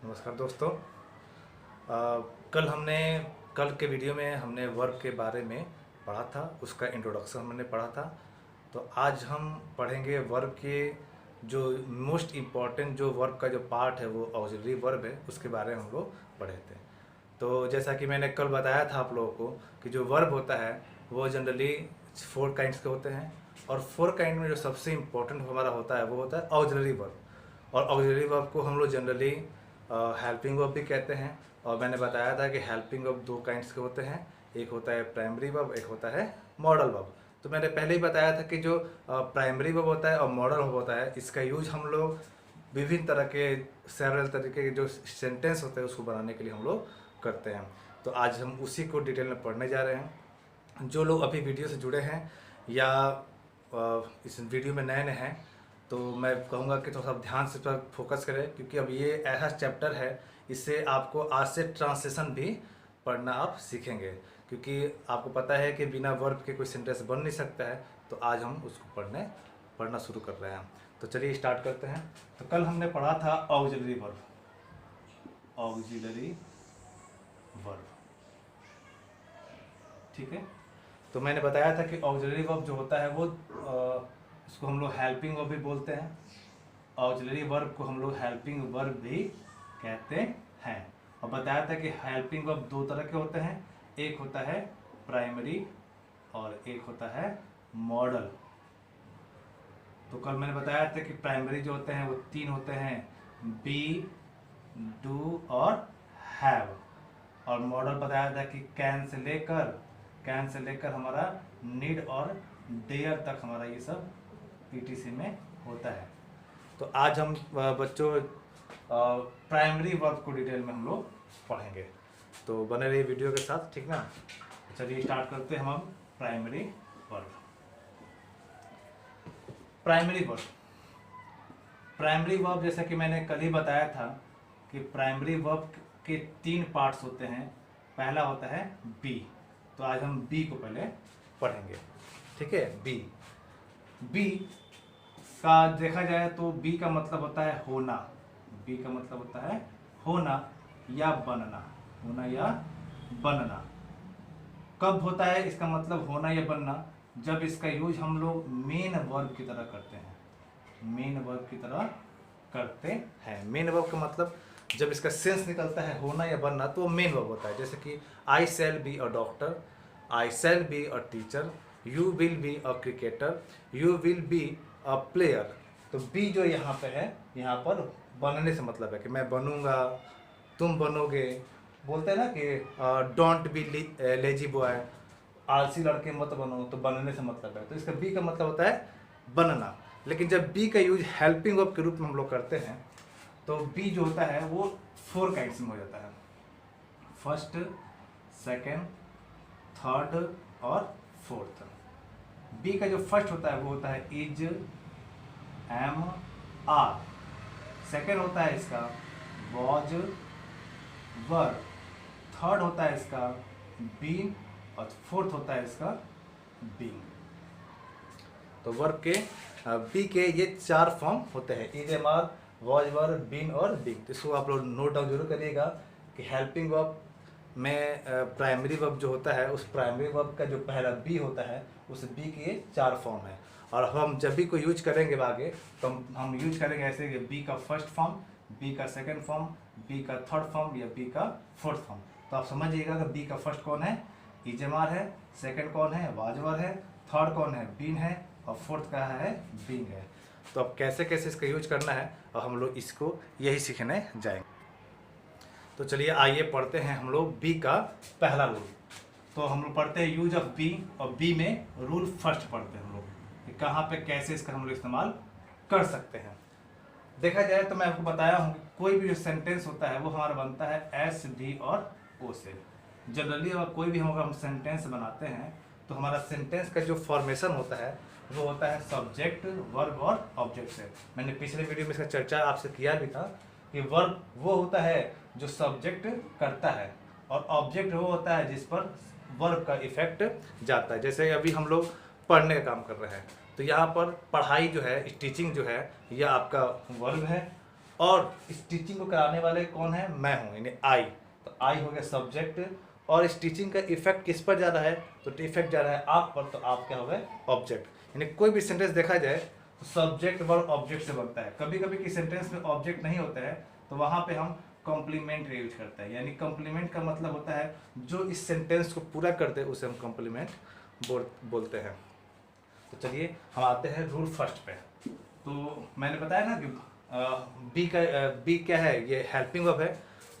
नमस्कार दोस्तों। कल के वीडियो में हमने वर्ब के बारे में पढ़ा था, उसका इंट्रोडक्शन हमने पढ़ा था। तो आज हम पढ़ेंगे वर्ब के जो मोस्ट इम्पॉर्टेंट जो वर्ब का जो पार्ट है वो ऑक्सिलरी वर्ब है, उसके बारे में हम लोग पढ़े थे। तो जैसा कि मैंने कल बताया था आप लोगों को कि जो वर्ब होता है वो जनरली 4 काइंड्स के होते हैं, और 4 काइंड में जो सबसे इम्पोर्टेंट हमारा होता है वो होता है ऑक्सिलरी वर्ब। और ऑक्सिलरी वर्ब को हम लोग जनरली हेल्पिंग वर्ब भी कहते हैं। और मैंने बताया था कि हेल्पिंग वर्ब 2 काइंड्स के होते हैं, एक होता है प्राइमरी वर्ब, एक होता है मॉडल वर्ब। तो मैंने पहले ही बताया था कि जो प्राइमरी वर्ब होता है और मॉडल वर्ब होता है, इसका यूज हम लोग विभिन्न तरह के सेवरल तरीके के जो सेंटेंस होते हैं उसको बनाने के लिए हम लोग करते हैं। तो आज हम उसी को डिटेल में पढ़ने जा रहे हैं। जो लोग अभी वीडियो से जुड़े हैं या इस वीडियो में नए नए हैं, तो मैं कहूँगा कि थोड़ा सा ध्यान से पर फोकस करें, क्योंकि अब ये ऐसा चैप्टर है, इससे आपको आज से ट्रांसलेशन भी पढ़ना आप सीखेंगे। क्योंकि आपको पता है कि बिना वर्ब के कोई सेंटेंस बन नहीं सकता है। तो आज हम उसको पढ़ना शुरू कर रहे हैं। तो चलिए स्टार्ट करते हैं। तो कल हमने पढ़ा था ऑक्सिलरी वर्ब। ऑक्सिलरी वर्ब, ठीक है। तो मैंने बताया था कि ऑक्सिलरी वर्ब जो होता है वो इसको हम लोग हेल्पिंग वर्ब भी बोलते हैं। ऑक्सिलरी वर्ब को हम लोग हेल्पिंग वर्ब भी कहते हैं। और बताया था कि हेल्पिंग वर्ब 2 तरह के होते हैं, एक होता है प्राइमरी और एक होता है मॉडल। तो कल मैंने बताया था कि प्राइमरी जो होते हैं वो 3 होते हैं, बी, डू और हैव। और मॉडल बताया था कि कैन से लेकर हमारा नीड और डेयर तक हमारा ये सब पीटीसी में होता है। तो आज हम बच्चों प्राइमरी वर्ब को डिटेल में हम लोग पढ़ेंगे। तो बने रहिए वीडियो के साथ, ठीक ना। चलिए स्टार्ट करते हैं हम प्राइमरी वर्ब। प्राइमरी वर्ब जैसा कि मैंने कल ही बताया था कि प्राइमरी वर्ब के 3 पार्ट्स होते हैं। पहला होता है बी। तो आज हम बी को पहले पढ़ेंगे, ठीक है। बी का देखा जाए तो बी का मतलब होता है होना। बी का मतलब होता है होना या बनना। होना या बनना कब होता है इसका मतलब होना या बनना? जब इसका यूज हम लोग मेन वर्ब की तरह करते हैं। मेन वर्ब की तरह करते हैं। मेन वर्ब का मतलब जब इसका सेंस निकलता है होना या बनना, तो मेन वर्ब होता है। जैसे कि I shall be a doctor, I shall be a teacher, you will be a cricketer, you will be a player. तो बी जो यहाँ पे है, यहाँ पर बनने से मतलब है कि मैं बनूंगा, तुम बनोगे। बोलते हैं ना कि डोंट बी लेजी बॉय, आलसी लड़के मत बनो। तो बनने से मतलब है, तो इसका बी का मतलब होता है बनना। लेकिन जब बी का यूज हेल्पिंग वर्ब के रूप में हम लोग करते हैं, तो बी जो होता है वो 4 काइंड्स में हो जाता है। फर्स्ट, सेकेंड, थर्ड और फोर्थ। बी का जो फर्स्ट होता है वो होता है इज, एम, आर। सेकेंड होता है इसका वॉज, वर। थर्ड होता है इसका बीन, और फोर्थ होता है इसका बीइंग। तो वर्ब के बी के ये 4 फॉर्म होते हैं, is, am, are, was, were, been और बीइंग। तो इसको आप लोग नोट डाउन जरूर करिएगा कि हेल्पिंग वर्ब में प्राइमरी वर्ब जो होता है, उस प्राइमरी वर्ब का जो पहला बी होता है, उस बी के 4 फॉर्म है। और हम जब भी कोई यूज करेंगे आगे, तो हम यूज करेंगे ऐसे कि बी का फर्स्ट फॉर्म, बी का सेकेंड फॉर्म, बी का थर्ड फॉर्म या बी का फोर्थ फॉर्म। तो आप समझिएगा कि बी का फर्स्ट कौन है, इजमार है। सेकेंड कौन है, वाजवर है। थर्ड कौन है, बीन है। और फोर्थ का है, बीइंग है। तो अब कैसे कैसे इसका यूज करना है, और हम लोग इसको यही सीखने जाएंगे। तो चलिए आइए पढ़ते हैं हम लोग बी का पहला रूल। तो हम लोग पढ़ते हैं यूज ऑफ बी, और बी में रूल फर्स्ट पढ़ते हैं हम लोग कि कहाँ पे कैसे इसका हम लोग इस्तेमाल कर सकते हैं। देखा जाए तो मैं आपको बताया हूँ कि कोई भी जो सेंटेंस होता है वो हमारा बनता है एस, डी और ओ से। जनरली अगर कोई भी हम सेंटेंस बनाते हैं, तो हमारा सेंटेंस का जो फॉर्मेशन होता है वो होता है सब्जेक्ट, वर्ब और ऑब्जेक्ट से। मैंने पिछले वीडियो में इसका चर्चा आपसे किया भी था कि वर्ब वो होता है जो सब्जेक्ट करता है, और ऑब्जेक्ट वो होता है जिस पर वर्ब का इफेक्ट जाता है। जैसे अभी हम लोग पढ़ने का काम कर रहे हैं, तो यहाँ पर पढ़ाई जो है, टीचिंग जो है, यह आपका वर्ब है, और इस टीचिंग को कराने वाले कौन है, मैं हूँ, यानी आई। तो आई हो गया सब्जेक्ट, और इस टीचिंग का इफेक्ट किस पर जा रहा है, तो इफेक्ट जा रहा है आप पर, तो आप क्या हो गए, ऑब्जेक्ट। यानी कोई भी सेंटेंस देखा जाए तो सब्जेक्ट वर्ब ऑब्जेक्ट से बनता है। कभी कभी किसी सेंटेंस में ऑब्जेक्ट नहीं होता है तो वहाँ पे हम कॉम्प्लीमेंट यूज करते हैं। यानी कॉम्प्लीमेंट का मतलब होता है जो इस सेंटेंस को पूरा कर दे उसे हम कॉम्प्लीमेंट बोलते हैं। तो चलिए हम आते हैं रूल फर्स्ट पे। तो मैंने बताया ना कि बी क्या है, ये हेल्पिंग वर्ब है,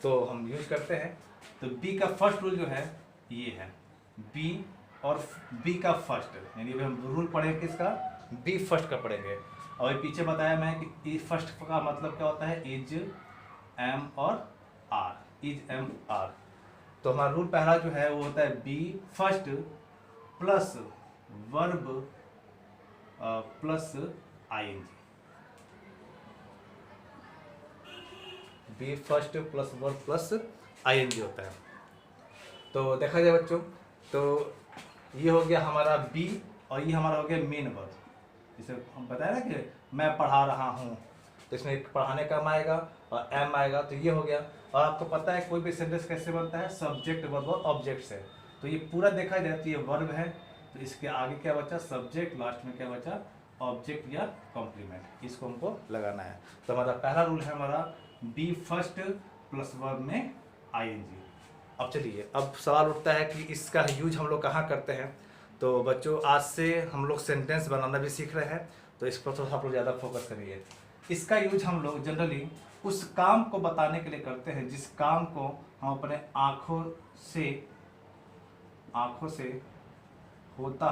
तो हम यूज करते हैं। तो बी का फर्स्ट रूल जो है ये है, बी और बी का फर्स्ट, यानी हम रूल पढ़ेंगे किसका, बी फर्स्ट का पढ़ेंगे। और पीछे बताया मैं कि फर्स्ट का मतलब क्या होता है, इज, एम और आर, इज, एम, आर। तो हमारा रूल पहला जो है वो होता है be first plus verb plus ING. Be first plus verb plus ING होता है। तो देखा जाए बच्चों, तो ये हो गया हमारा बी, और ये हमारा हो गया मेन वर्ब। जैसे हम बताया ना कि मैं पढ़ा रहा हूँ, तो इसमें पढ़ाने का आएगा और एम आएगा, तो ये हो गया। और आपको पता है कोई भी सेंटेंस कैसे बनता है, सब्जेक्ट वर्ब और ऑब्जेक्ट से। तो ये पूरा देखा जाए तो ये वर्ब है, तो इसके आगे क्या बचा, सब्जेक्ट, लास्ट में क्या बचा, ऑब्जेक्ट या कॉम्प्लीमेंट, इसको हमको लगाना है। तो हमारा पहला रूल है हमारा बी फर्स्ट प्लस वर्ब में आईएनजी। अब चलिए, अब सवाल उठता है कि इसका यूज हम लोग कहाँ करते हैं। तो बच्चों आज से हम लोग सेंटेंस बनाना भी सीख रहे हैं, तो इस पर थोड़ा आप लोग ज़्यादा फोकस करिए। इसका यूज हम लोग जनरली उस काम को बताने के लिए करते हैं जिस काम को हम अपने आँखों से होता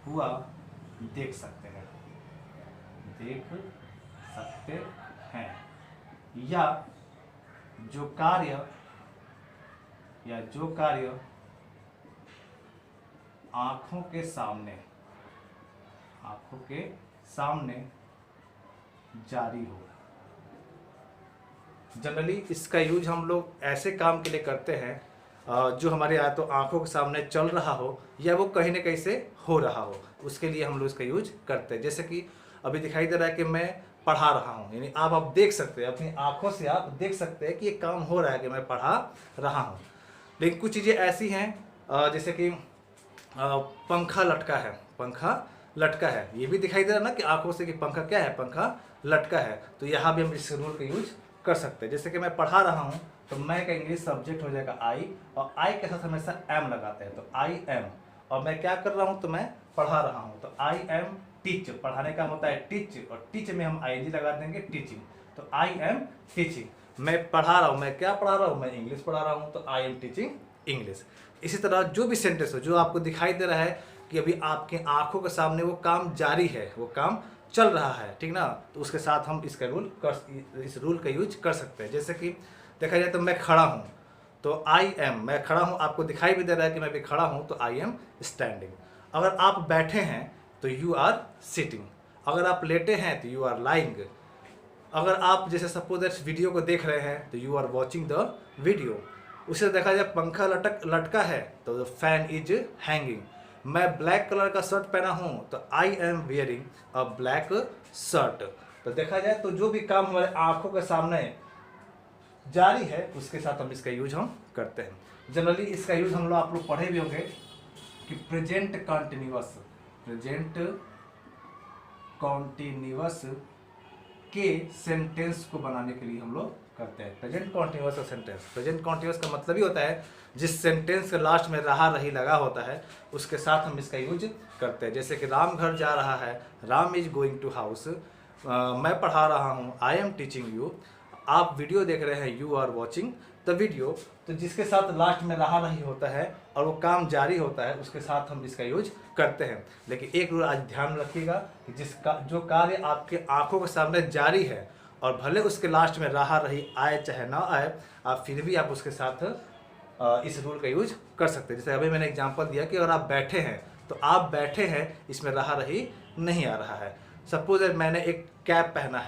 हुआ देख सकते हैं, या जो कार्य आँखों के सामने जारी हो। जनरली इसका यूज हम लोग ऐसे काम के लिए करते हैं जो हमारे या तो आंखों के सामने चल रहा हो या वो कहीं ना कहीं से हो रहा हो, उसके लिए हम लोग इसका यूज करते हैं। जैसे कि अभी दिखाई दे रहा है कि मैं पढ़ा रहा हूँ, यानी आप देख सकते हैं, अपनी आंखों से आप देख सकते हैं कि ये काम हो रहा है कि मैं पढ़ा रहा हूँ। लेकिन कुछ चीज़ें ऐसी हैं जैसे कि पंखा लटका है, ये भी दिखाई दे रहा है ना कि आंखों से कि पंखा क्या है, पंखा लटका है। तो यहाँ भी हम इस रूल का यूज कर सकते हैं। जैसे कि मैं पढ़ा रहा हूँ, तो मैं का इंग्लिश सब्जेक्ट हो जाएगा आई, और आई के साथ हमेशा एम लगाते हैं, तो आई एम। और मैं क्या कर रहा हूँ, तो मैं पढ़ा रहा हूँ, तो आई एम टीच, पढ़ाने का होता है टीच, और टीच में हम आईएनजी लगा देंगे, टीचिंग। तो आई एम टीचिंग, मैं पढ़ा रहा हूँ, मैं क्या पढ़ा रहा हूँ, मैं इंग्लिश पढ़ा रहा हूँ, तो आई एम टीचिंग इंग्लिश। इसी तरह जो भी सेंटेंस हो जो आपको दिखाई दे रहा है कि अभी आपके आंखों के सामने वो काम जारी है, वो काम चल रहा है, ठीक ना, तो उसके साथ हम इस रूल का यूज कर सकते हैं। जैसे कि देखा जाए तो मैं खड़ा हूँ, तो आई एम, मैं खड़ा हूँ, आपको दिखाई भी दे रहा है कि मैं भी खड़ा हूँ, तो आई एम स्टैंडिंग। अगर आप बैठे हैं तो यू आर सिटिंग, अगर आप लेटे हैं तो यू आर लाइंग, अगर आप जैसे सपोज दैट वीडियो को देख रहे हैं तो you are watching the video. उसे देखा जाए पंखा लटका है तो द फैन इज हैंगिंग। मैं ब्लैक कलर का शर्ट पहना हूँ, तो I am wearing a black shirt. तो देखा जाए तो जो भी काम हमारे आंखों के सामने जारी है उसके साथ हम इसका यूज हम करते हैं। जनरली इसका यूज हम लोग आप लोग पढ़े भी होंगे कि प्रेजेंट कॉन्टिन्यूअस के सेंटेंस को बनाने के लिए हम लोग करते हैं। प्रेजेंट कॉन्टिन्यूअस का सेंटेंस, प्रेजेंट कॉन्टिन्यूअस का मतलब ही होता है जिस सेंटेंस के लास्ट में रहा रही लगा होता है उसके साथ हम इसका यूज करते हैं। जैसे कि राम घर जा रहा है, Ram is going to house, मैं पढ़ा रहा हूँ, आई एम टीचिंग यू, आप वीडियो देख रहे हैं, you are watching the video. तो जिसके साथ लास्ट में रहा नहीं होता है और वो काम जारी होता है उसके साथ हम इसका यूज करते हैं। लेकिन एक रूल आज ध्यान रखिएगा कि जो कार्य आपके आंखों के सामने जारी है और भले उसके लास्ट में रहा रही आए चाहे ना आए, आप फिर भी आप उसके साथ इस रूल का यूज कर सकते हैं। जैसे अभी मैंने एग्जांपल दिया कि अगर आप बैठे हैं तो आप बैठे हैं, इसमें रहा रही नहीं आ रहा है। सपोज मैंने एक कैप पहना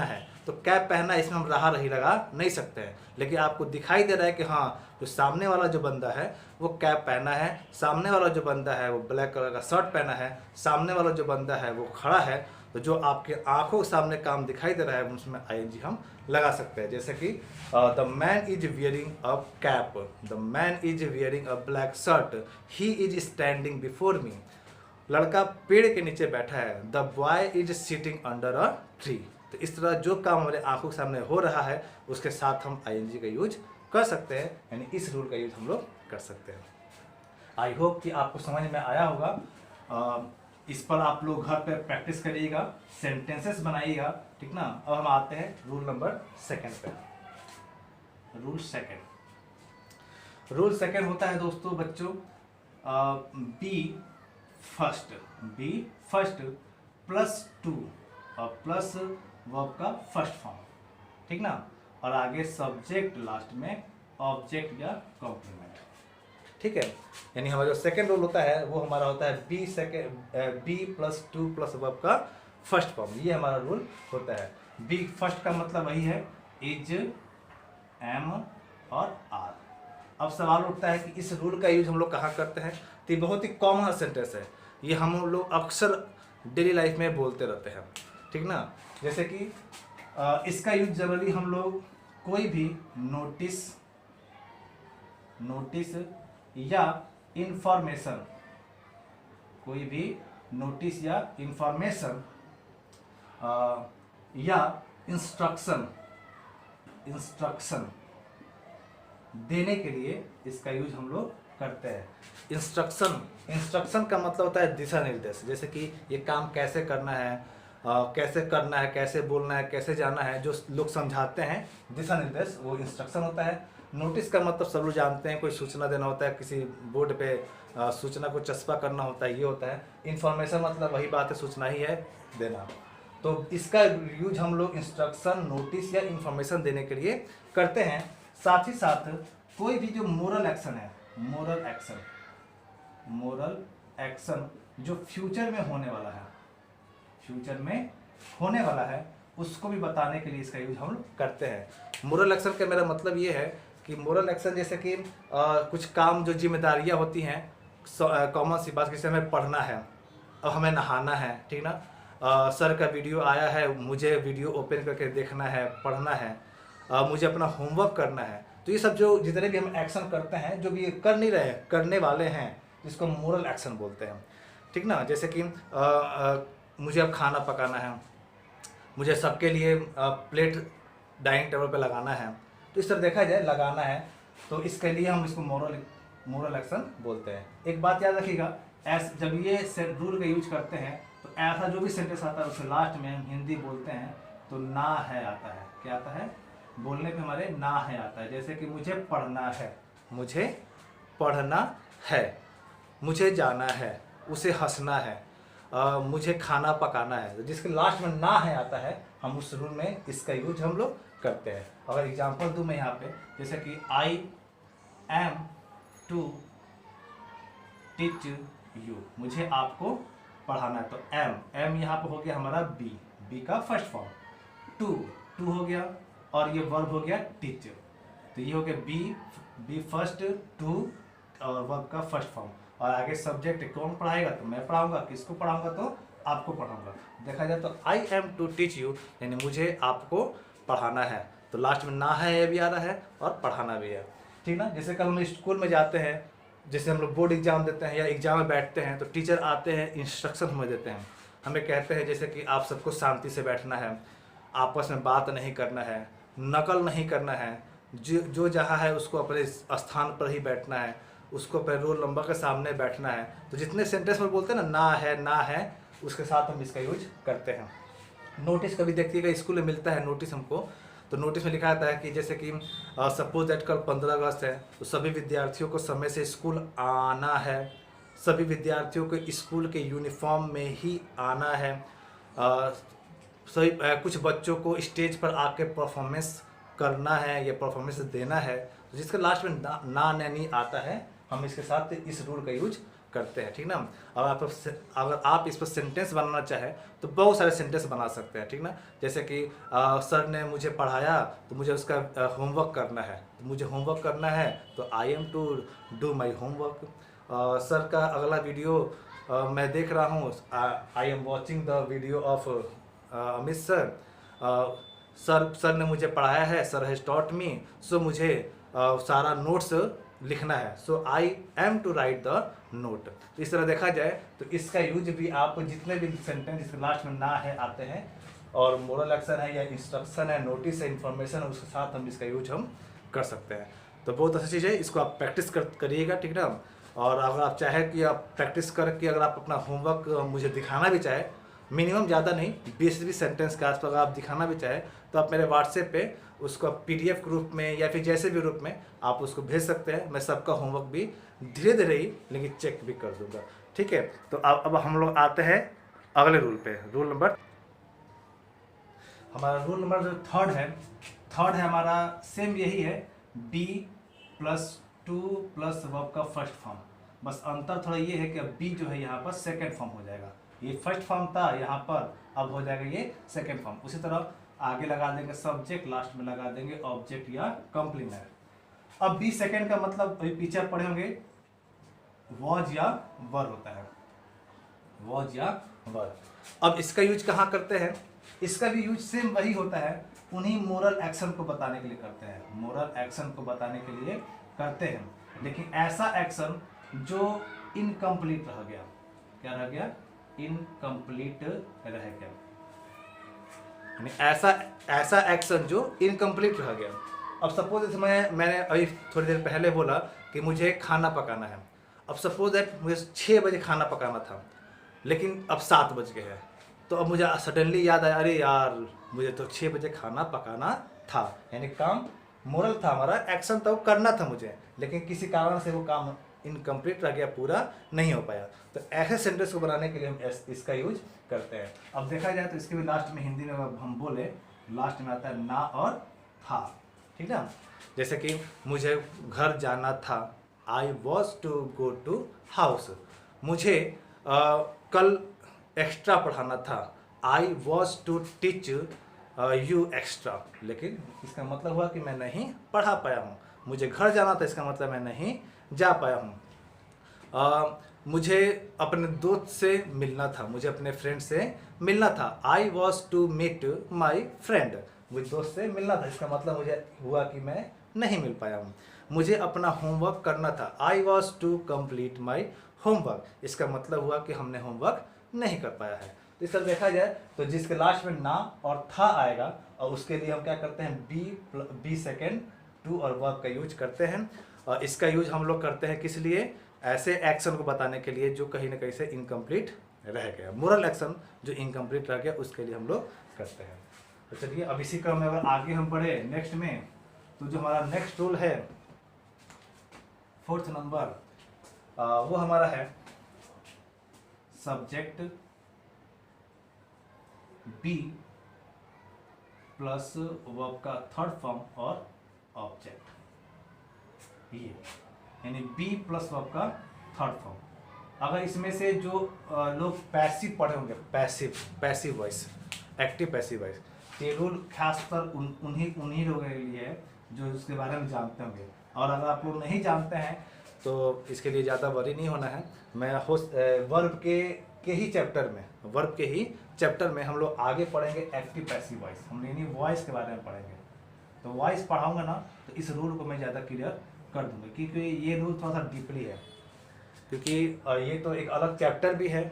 है, तो कैप पहना इसमें हम रहा रही लगा नहीं सकते हैं, लेकिन आपको दिखाई दे रहा है कि हाँ जो सामने वाला जो बंदा है वो कैप पहना है, सामने वाला जो बंदा है वो ब्लैक कलर का शर्ट पहना है, सामने वाला जो बंदा है वो खड़ा है, तो जो आपके आंखों के सामने काम दिखाई दे रहा है उसमें आईएनजी हम लगा सकते हैं। जैसे कि the man is wearing a cap, the man is wearing a black shirt, he is standing before me. लड़का पेड़ के नीचे बैठा है, the boy is sitting under a tree. तो इस तरह जो काम हमारे आंखों के सामने हो रहा है उसके साथ हम आईएनजी का यूज कर सकते हैं, यानी इस रूल का यूज हम लोग कर सकते हैं। आई होप कि आपको समझ में आया होगा। इस पर आप लोग घर पे प्रैक्टिस करिएगा, सेंटेंसेस बनाइएगा, ठीक ना। अब हम आते हैं रूल नंबर सेकंड पे। रूल सेकंड होता है दोस्तों बच्चों, बी फर्स्ट +2 और प्लस वर्ब का फर्स्ट फॉर्म, ठीक ना, और आगे सब्जेक्ट लास्ट में ऑब्जेक्ट या कॉम्प्लीमेंट, ठीक है। यानी हमारा जो सेकंड रूल होता है वो हमारा होता है बी +2 प्लस वर्ब का फर्स्ट फॉर्म, ये हमारा रूल होता है। बी फर्स्ट का मतलब वही है इज, एम और आर। अब सवाल उठता है कि इस रूल का यूज हम लोग कहाँ करते हैं, तो ये बहुत ही कॉमन सेंटेंस है, ये हम लोग अक्सर डेली लाइफ में बोलते रहते हैं, ठीक ना। जैसे कि इसका यूज जनरली हम लोग कोई भी नोटिस या इंफॉर्मेशन, कोई भी नोटिस या इंफॉर्मेशन या इंस्ट्रक्शन देने के लिए इसका यूज हम लोग करते हैं। इंस्ट्रक्शन का मतलब होता है दिशा निर्देश, जैसे कि ये काम कैसे करना है, कैसे बोलना है, कैसे जाना है, जो लोग समझाते हैं दिशा निर्देश, वो इंस्ट्रक्शन होता है। नोटिस का मतलब सब लोग जानते हैं, कोई सूचना देना होता है, किसी बोर्ड पे सूचना को चस्पा करना होता है, ये होता है। इन्फॉर्मेशन मतलब वही बात है, सूचना ही है देना। तो इसका यूज हम लोग इंस्ट्रक्शन, नोटिस या इन्फॉर्मेशन देने के लिए करते हैं। साथ ही साथ कोई भी जो मोरल एक्शन जो फ्यूचर में होने वाला है उसको भी बताने के लिए इसका यूज हम लोग करते हैं। मोरल एक्शन का मेरा मतलब ये है कि मोरल एक्शन जैसे कि कुछ काम जो जिम्मेदारियां होती हैं, कॉमन सी बात, जैसे हमें पढ़ना है, अब हमें नहाना है, ठीक ना, सर का वीडियो आया है, मुझे वीडियो ओपन करके देखना है, पढ़ना है, मुझे अपना होमवर्क करना है। तो ये सब जो जितने भी हम एक्शन करते हैं, जो भी कर नहीं रहे, करने वाले हैं, जिसको मोरल एक्शन बोलते हैं, ठीक ना। जैसे कि मुझे अब खाना पकाना है, मुझे सबके लिए प्लेट डाइनिंग टेबल पे लगाना है, तो इस तरह देखा जाए लगाना है, तो इसके लिए हम इसको मोरल एक्शन बोलते हैं। एक बात याद रखिएगा, जब ये रूल का यूज करते हैं तो ऐसा जो भी सेंटेंस आता है उसके लास्ट में हम हिंदी बोलते हैं तो ना है आता है। क्या आता है? बोलने पे हमारे ना है आता है। जैसे कि मुझे पढ़ना है, मुझे जाना है, उसे हंसना है, मुझे खाना पकाना है, तो जिसके लास्ट में ना है आता है, हम उस रूल में इसका यूज हम लोग करते हैं। अगर एग्जांपल दूं मैं यहाँ पे, जैसे कि I am to teach you, मुझे आपको पढ़ाना है, तो एम यहाँ पे हो गया हमारा बी का फर्स्ट फॉर्म, टू हो गया, और ये वर्ब हो गया टीच, तो ये हो गया बी फर्स्ट, टू और वर्ब का फर्स्ट फॉर्म, और आगे सब्जेक्ट कौन पढ़ाएगा, तो मैं पढ़ाऊंगा, किसको पढ़ाऊंगा, तो आपको पढ़ाऊंगा। देखा जाए तो I am to teach you, यानी मुझे आपको पढ़ाना है, तो लास्ट में ना है ये भी आ रहा है और पढ़ाना भी है, ठीक ना। जैसे कल हम स्कूल में जाते हैं, जैसे हम लोग बोर्ड एग्जाम देते हैं या एग्जाम में बैठते हैं, तो टीचर आते हैं, इंस्ट्रक्शन हमें देते हैं, हमें कहते हैं जैसे कि आप सबको शांति से बैठना है, आपस में बात नहीं करना है, नकल नहीं करना है, जो जहाँ है उसको अपने स्थान पर ही बैठना है, उसको अपने रोल नंबर के सामने बैठना है। तो जितने सेंटेंस में बोलते हैं ना है उसके साथ हम इसका यूज करते हैं। नोटिस कभी देखिएगा स्कूल में मिलता है नोटिस हमको, तो नोटिस में लिखा आता है कि जैसे कि सपोज दैट कल 15 अगस्त है, तो सभी विद्यार्थियों को समय से स्कूल आना है, सभी विद्यार्थियों को स्कूल के यूनिफॉर्म में ही आना है, सभी कुछ बच्चों को स्टेज पर आके परफॉर्मेंस करना है या परफॉर्मेंस देना है, तो जिसका लास्ट में ना नहीं आता है, हम इसके साथ इस रूल का यूज करते हैं, ठीक ना। अगर आप इस पर सेंटेंस बनाना चाहें तो बहुत सारे सेंटेंस बना सकते हैं, ठीक ना। जैसे कि सर ने मुझे पढ़ाया तो मुझे उसका होमवर्क करना है, तो मुझे होमवर्क करना है तो I am to do my homework. Sir का अगला वीडियो मैं देख रहा हूँ, I am watching the video of Amit sir, sir ने मुझे पढ़ाया है, sir has taught me, so मुझे सारा नोट्स लिखना है, so I am to write the note. तो इस तरह देखा जाए तो इसका यूज भी आप जितने भी सेंटेंस जिसके लास्ट में ना है आते हैं और मोरल एक्शन है या इंस्ट्रक्शन है, नोटिस है, इन्फॉर्मेशन है, उसके साथ हम इसका यूज हम कर सकते हैं। तो बहुत अच्छी चीज़ है, इसको आप प्रैक्टिस करिएगा, ठीक ना। और अगर आप चाहें कि आप प्रैक्टिस करके अगर आप अपना होमवर्क मुझे दिखाना भी चाहे, मिनिमम ज़्यादा नहीं 20-20 सेंटेंस के आसपास अगर आप दिखाना भी चाहे तो आप मेरे व्हाट्सएप पे उसको PDF के रूप में या फिर जैसे भी रूप में आप उसको भेज सकते हैं। मैं सबका होमवर्क भी धीरे धीरे ही लेकिन चेक भी कर दूंगा, ठीक है। तो अब हम लोग आते हैं अगले रूल पे। हमारा रूल नंबर जो थर्ड है हमारा सेम यही है, be plus to plus verb का फर्स्ट फॉर्म। बस अंतर थोड़ा ये है कि अब बी जो है यहाँ पर सेकेंड फॉर्म हो जाएगा, ये फर्स्ट फॉर्म था यहाँ पर, अब हो जाएगा ये सेकेंड फॉर्म। उसी तरह आगे लगा देंगे सब्जेक्ट, लास्ट में लगा देंगे ऑब्जेक्ट या कॉम्प्लीमेंट। अब बी सेकेंड का मतलब अभी पीछे पढ़े होंगे वॉज या वर होता है, वॉज या वर। अब इसका यूज कहाँ करते हैं? इसका भी यूज सेम वही होता है, उन्हीं मोरल एक्शन को बताने के लिए करते हैं, मोरल एक्शन को बताने के लिए करते हैं। लेकिन ऐसा एक्शन जो इनकम्प्लीट रह गया, क्या रह गया? इनकम्प्लीट रह गया, यानी ऐसा एक्शन जो इनकम्प्लीट रह गया। अब सपोज मैंने अभी थोड़ी देर पहले बोला कि मुझे खाना पकाना है। अब सपोज दैट मुझे 6 बजे खाना पकाना था, लेकिन अब 7 बज गए हैं। तो अब मुझे सडनली याद आया, अरे यार मुझे तो 6 बजे खाना पकाना था, यानी काम मोरल था, हमारा एक्शन था, वो करना था मुझे, लेकिन किसी कारण से वो काम इनकम्प्लीट रह गया, पूरा नहीं हो पाया। तो ऐसे सेंटेंस को बनाने के लिए हम इसका यूज करते हैं। अब देखा जाए तो इसके भी लास्ट में हिंदी में हम बोले, लास्ट में आता है ना और था, ठीक ना। जैसे कि मुझे घर जाना था, I was to go to house. मुझे कल एक्स्ट्रा पढ़ाना था, I was to teach you extra. लेकिन इसका मतलब हुआ कि मैं नहीं पढ़ा पाया हूँ। मुझे घर जाना था, इसका मतलब मैं नहीं जा पाया हूँ। मुझे अपने दोस्त से मिलना था, मुझे अपने फ्रेंड से मिलना था, I was to meet my friend. मुझे दोस्त से मिलना था, इसका मतलब मुझे हुआ कि मैं नहीं मिल पाया हूँ। मुझे अपना होमवर्क करना था, I was to complete my homework. इसका मतलब हुआ कि हमने होमवर्क नहीं कर पाया है। तो इस तरह देखा जाए तो जिसके लास्ट में ना और था आएगा, और उसके लिए हम क्या करते हैं, बी सेकेंड टू और वर्ब का यूज करते हैं। और इसका यूज हम लोग करते हैं किस लिए? ऐसे एक्शन को बताने के लिए जो कहीं ना कहीं से इनकम्प्लीट रह गया, मोरल एक्शन जो इनकम्प्लीट रह गया, उसके लिए हम लोग करते हैं। तो चलिए अब इसी क्रम में अगर आगे हम बढ़े नेक्स्ट में, तो जो हमारा नेक्स्ट रूल है 4th नंबर, वो हमारा है सब्जेक्ट बी प्लस वर्ब का थर्ड फॉर्म और ऑब्जेक्ट, ये यानी बी प्लस वर्ब का थर्ड फॉर्म। अगर इसमें से जो लोग पैसिव पढ़े होंगे, passive voice, active passive voice, ये रूल खासकर उन्हीं लोगों के लिए है जो इसके बारे में जानते होंगे। और अगर आप लोग नहीं जानते हैं तो इसके लिए ज़्यादा वरी नहीं होना है। मैं वर्ब के ही चैप्टर में हम लोग आगे पढ़ेंगे एक्टिव पैसिव वॉइस, हम यानी वॉइस के बारे में पढ़ेंगे। तो वॉइस पढ़ाऊंगा ना तो इस रूल को मैं ज़्यादा क्लियर कर दूंगा, क्योंकि ये रूल थोड़ा सा डीपली है, क्योंकि ये तो एक अलग चैप्टर भी है,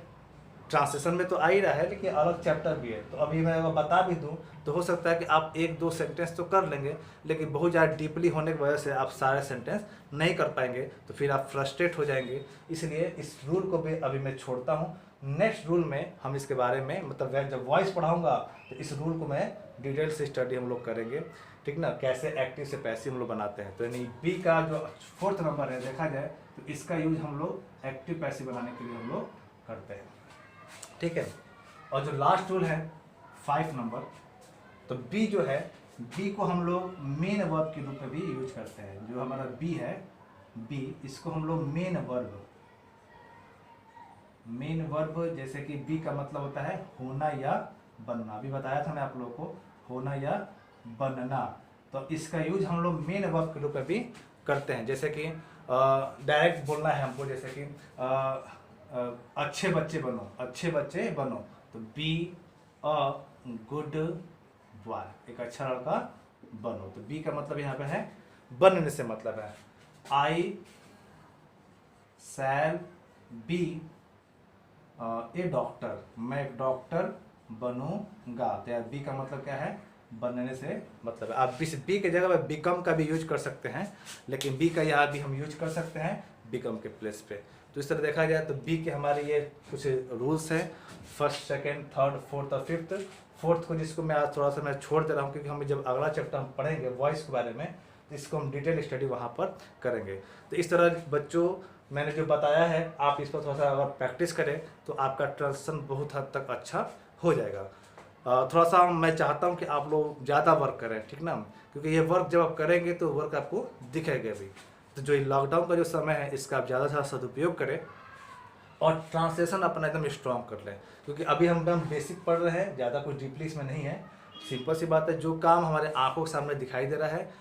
ट्रांसलेशन में तो आ ही रहा है, लेकिन अलग चैप्टर भी है। तो अभी मैं बता भी दूं तो हो सकता है कि आप 1-2 सेंटेंस तो कर लेंगे, लेकिन बहुत ज़्यादा डीपली होने की वजह से आप सारे सेंटेंस नहीं कर पाएंगे, तो फिर आप फ्रस्ट्रेट हो जाएंगे। इसलिए इस रूल को भी अभी मैं छोड़ता हूँ। नेक्स्ट रूल में हम इसके बारे में, मतलब जब वॉइस पढ़ाऊँगा तो इस रूल को मैं डिटेल से स्टडी हम लोग करेंगे, ठीक ना, कैसे एक्टिव से पैसिव हम लोग बनाते हैं। तो यानी बी का जो 4th नंबर है, देखा जाए तो इसका यूज हम लोग एक्टिव पैसिव बनाने के लिए हम लोग करते हैं, ठीक है। और जो लास्ट रूल है 5 नंबर, तो बी जो है, बी को हम लोग मेन वर्ब के रूप में भी यूज करते हैं। जो हमारा बी है, बी, इसको हम लोग मेन वर्ब, जैसे कि बी का मतलब होता है होना या बनना। अभी बताया था मैं आप लोगों को, होना या बनना। तो इसका यूज हम लोग मेन वर्ब के रूप में भी करते हैं। जैसे कि डायरेक्ट बोलना है हमको, जैसे कि अच्छे बच्चे बनो, अच्छे बच्चे बनो, तो बी अ गुड बॉय, एक अच्छा लड़का बनो। तो बी का मतलब यहाँ पे है बनने से मतलब है। आई शैल बी ए डॉक्टर, मैं एक डॉक्टर बनूंगा। तो यार बी का मतलब क्या है, बनने से मतलब है। आप बी के जगह पे बिकम का भी यूज कर सकते हैं, लेकिन बी का यहाँ भी हम यूज कर सकते हैं बिकम के प्लेस पे। तो इस तरह देखा जाए तो बी के हमारे ये कुछ रूल्स हैं, फर्स्ट, सेकंड, थर्ड, फोर्थ और फिफ्थ। फोर्थ को जिसको मैं आज थोड़ा सा मैं छोड़ दे रहा हूँ, क्योंकि हम जब अगला चैप्टर हम पढ़ेंगे वॉइस के बारे में, तो इसको हम डिटेल स्टडी वहाँ पर करेंगे। तो इस तरह बच्चों मैंने जो बताया है, आप इस पर थोड़ा सा अगर प्रैक्टिस करें तो आपका ट्रांसलेशन बहुत हद तक अच्छा हो जाएगा। थोड़ा सा मैं चाहता हूँ कि आप लोग ज़्यादा वर्क करें, ठीक ना, क्योंकि ये वर्क जब आप करेंगे तो वर्क आपको दिखेगा भी। तो जो ये लॉकडाउन का जो समय है इसका आप ज़्यादा से ज़्यादा सदुपयोग करें और ट्रांसलेशन अपना एकदम स्ट्रॉन्ग कर लें, क्योंकि अभी हम एकदम बेसिक पढ़ रहे हैं, ज़्यादा कुछ डीपली इसमें नहीं है। सिंपल सी बात है, जो काम हमारे आंखों के सामने दिखाई दे रहा है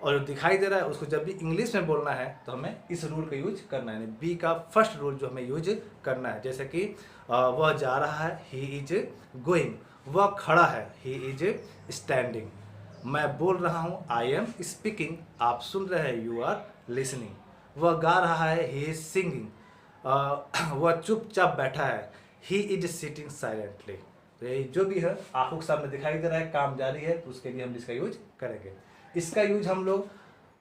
और जो दिखाई दे रहा है उसको जब भी इंग्लिश में बोलना है तो हमें इस रूल का यूज करना है। बी का फर्स्ट रूल जो हमें यूज करना है, जैसे कि वह जा रहा है, ही इज गोइंग, वह खड़ा है, ही इज स्टैंडिंग, मैं बोल रहा हूँ, आई एम स्पीकिंग, आप सुन रहे हैं, यू आर लिसनिंग, वह गा रहा है, ही इज सिंगिंग, वह चुपचाप बैठा है, ही इज सिटिंग साइलेंटली। तो ये जो भी है आंखों के सामने दिखाई दे रहा है, काम जारी है, तो उसके लिए हम इसका यूज करेंगे। इसका यूज हम लोग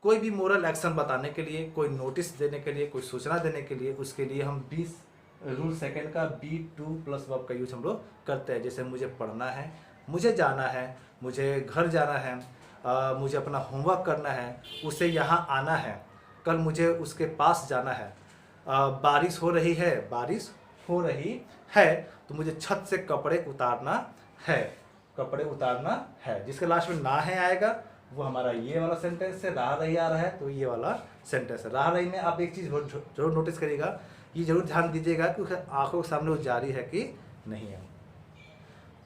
कोई भी मोरल एक्शन बताने के लिए, कोई नोटिस देने के लिए, कोई सूचना देने के लिए, उसके लिए हम 20 रूल सेकंड का B2 प्लस वर्ब का यूज हम लोग करते हैं। जैसे मुझे पढ़ना है, मुझे जाना है, मुझे घर जाना है, मुझे अपना होमवर्क करना है, उसे यहाँ आना है, कल मुझे उसके पास जाना है, बारिश हो रही है, बारिश हो रही है, तो मुझे छत से कपड़े उतारना है, कपड़े उतारना है। जिसके लास्ट में ना है आएगा वो हमारा ये वाला सेंटेंस है। राह रही आ रहा है तो ये वाला सेंटेंस है। राह रही में आप एक चीज़ जरूर नोटिस करिएगा, ये जरूर ध्यान दीजिएगा कि आंखों के सामने वो जारी है कि नहीं है।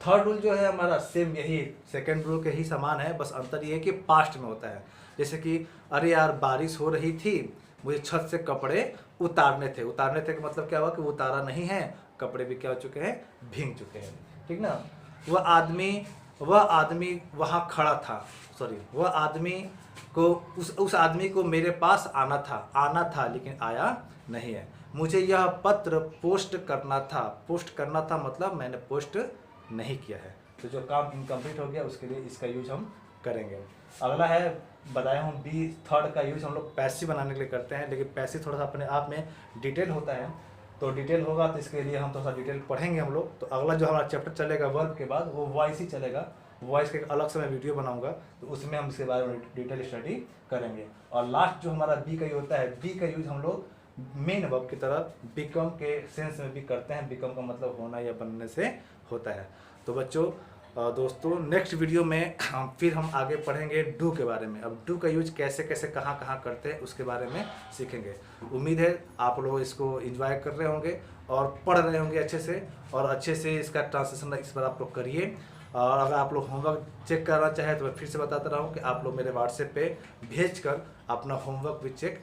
थर्ड रूल जो है हमारा सेम यही सेकेंड रूल के ही समान है, बस अंतर ये है कि पास्ट में होता है। जैसे कि अरे यार बारिश हो रही थी, मुझे छत से कपड़े उतारने थे। उतारने थे का मतलब क्या हुआ कि वो उतारा नहीं है, कपड़े भी क्या हो चुके हैं, भीग चुके हैं, ठीक ना। वह आदमी वहाँ खड़ा था, सॉरी, वह आदमी को उस आदमी को मेरे पास आना था लेकिन आया नहीं है। मुझे यह पत्र पोस्ट करना था, पोस्ट करना था मतलब मैंने पोस्ट नहीं किया है। तो जो काम इनकम्प्लीट हो गया उसके लिए इसका यूज हम करेंगे। अगला है बताया हूँ बी थर्ड का यूज हम लोग पैसिव बनाने के लिए करते हैं, लेकिन पैसिव थोड़ा सा अपने आप में डिटेल होता है, तो डिटेल होगा तो इसके लिए हम थोड़ा सा डिटेल पढ़ेंगे हम लोग। तो अगला जो हमारा चैप्टर चलेगा वर्ब के बाद वो वॉइस ही चलेगा। वॉइस के अलग से मैं वीडियो बनाऊंगा, तो उसमें हम इसके बारे में डिटेल स्टडी करेंगे। और लास्ट जो हमारा बी का यूज होता है, बी का यूज हम लोग मेन वर्ब की तरह बिकम के सेंस में भी करते हैं। बिकम का मतलब होना या बनने से होता है। तो बच्चों दोस्तों नेक्स्ट वीडियो में फिर हम आगे पढ़ेंगे डू के बारे में। अब डू का यूज कैसे कैसे कहाँ कहाँ करते हैं उसके बारे में सीखेंगे। उम्मीद है आप लोग इसको एंजॉय कर रहे होंगे और पढ़ रहे होंगे अच्छे से, और अच्छे से इसका ट्रांसलेशन इस बार आप लोग करिए। और अगर आप लोग होमवर्क चेक करना चाहें तो मैं फिर से बताता रहा हूँ कि आप लोग मेरे व्हाट्सएप पे भेजकर अपना होमवर्क भी चेक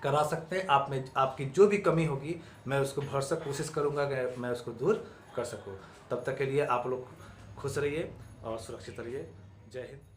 करा सकते हैं। आप में आपकी जो भी कमी होगी मैं उसको भरसक कोशिश करूँगा कि मैं उसको दूर कर सकूँ। तब तक के लिए आप लोग खुश रहिए और सुरक्षित रहिए। जय हिंद।